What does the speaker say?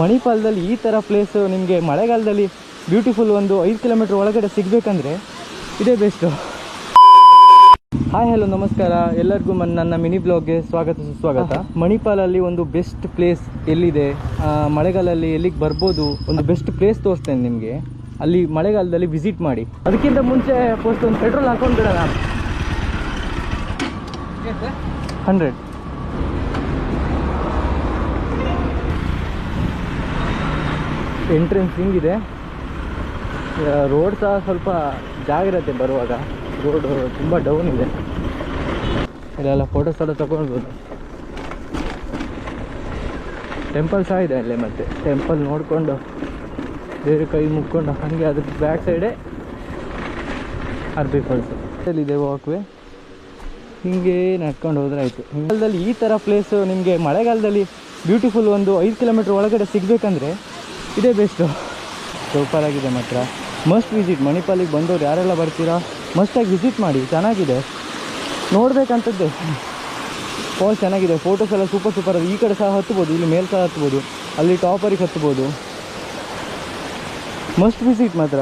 ಮಣಿಪಾಲದಲ್ಲಿ ಈ ಥರ ಪ್ಲೇಸು ನಿಮಗೆ ಮಳೆಗಾಲದಲ್ಲಿ ಬ್ಯೂಟಿಫುಲ್ ಒಂದು 5 ಕಿಲೋಮೀಟ್ರ್ ಒಳಗಡೆ ಸಿಗಬೇಕಂದ್ರೆ ಇದೇ ಬೆಸ್ಟು. ಹಾಯ್ ಹಲೋ ನಮಸ್ಕಾರ ಎಲ್ಲರಿಗೂ ನನ್ನ ಮಿನಿ ಬ್ಲಾಗ್ಗೆ ಸ್ವಾಗತ ಸುಸ್ವಾಗತ. ಮಣಿಪಾಲಲ್ಲಿ ಒಂದು ಬೆಸ್ಟ್ ಪ್ಲೇಸ್ ಎಲ್ಲಿದೆ, ಮಳೆಗಾಲದಲ್ಲಿ ಎಲ್ಲಿಗೆ ಬರ್ಬೋದು, ಒಂದು ಬೆಸ್ಟ್ ಪ್ಲೇಸ್ ತೋರಿಸ್ತೇನೆ ನಿಮಗೆ. ಅಲ್ಲಿ ಮಳೆಗಾಲದಲ್ಲಿ ವಿಸಿಟ್ ಮಾಡಿ. ಅದಕ್ಕಿಂತ ಮುಂಚೆ ಫಸ್ಟ್ ಒಂದು ಪೆಟ್ರೋಲ್ ಹಾಕೊಂಡು ಬಿಡೋಣ. 100 ಎಂಟ್ರೆನ್ಸ್ ಹಿಂಗಿದೆ. ರೋಡ್ ಸಹ ಸ್ವಲ್ಪ ಜಾಗ್ರತೆ ಬರುವಾಗ, ರೋಡ್ ತುಂಬ ಡೌನ್ ಇದೆ. ಇಲ್ಲೆಲ್ಲ ಫೋಟೋಸ್ ಎಲ್ಲ ತಗೊಳ್ಬೋದು. ಟೆಂಪಲ್ ಸಹ ಇದೆ ಅಲ್ಲೇ, ಮತ್ತೆ ಟೆಂಪಲ್ ನೋಡಿಕೊಂಡು ಬೇರೆ ಕೈ ಮುಕ್ಕೊಂಡು ಹಾಗೆ ಅದ್ರ ಬ್ಯಾಕ್ ಸೈಡೇ ಅರ್ಬಿ ಫಾಲ್ಸ್ ಇದೆ. ವಾಕ್ವೇ ಹಿಂಗೆ ನಡ್ಕೊಂಡು ಹೋದ್ರೆ ಆಯಿತು. ಮಳೆಗಾಲದಲ್ಲಿ ಈ ಥರ ಪ್ಲೇಸು ನಿಮಗೆ ಮಳೆಗಾಲದಲ್ಲಿ ಬ್ಯೂಟಿಫುಲ್ ಒಂದು 5 ಕಿಲೋಮೀಟ್ರ್ ಒಳಗಡೆ ಸಿಗಬೇಕಂದ್ರೆ ಇದೇ ಬೆಸ್ಟು. ಸೂಪರ್ ಆಗಿದೆ ಮಾತ್ರ. Must visit. ಮಣಿಪಾಲಿಗೆ ಬಂದವರು ಯಾರೆಲ್ಲ ಬರ್ತೀರಾ ಮಸ್ಟಾಗಿ ವಿಸಿಟ್ ಮಾಡಿ. ಚೆನ್ನಾಗಿದೆ, ನೋಡಬೇಕಂತದ್ದೇ. ಫಾಲ್ಸ್ ಚೆನ್ನಾಗಿದೆ, ಫೋಟೋಸ್ ಎಲ್ಲ ಸೂಪರ್ ಅದು. ಈ ಕಡೆ ಸಹ ಹತ್ಬೋದು, ಇಲ್ಲಿ ಮೇಲೆ ಸಹ ಹತ್ಬೋದು, ಅಲ್ಲಿ ಟಾಪರಿಗೆ ಹತ್ಬೋದು. ಮಸ್ಟ್ ವಿಸಿಟ್ ಮಾತ್ರ.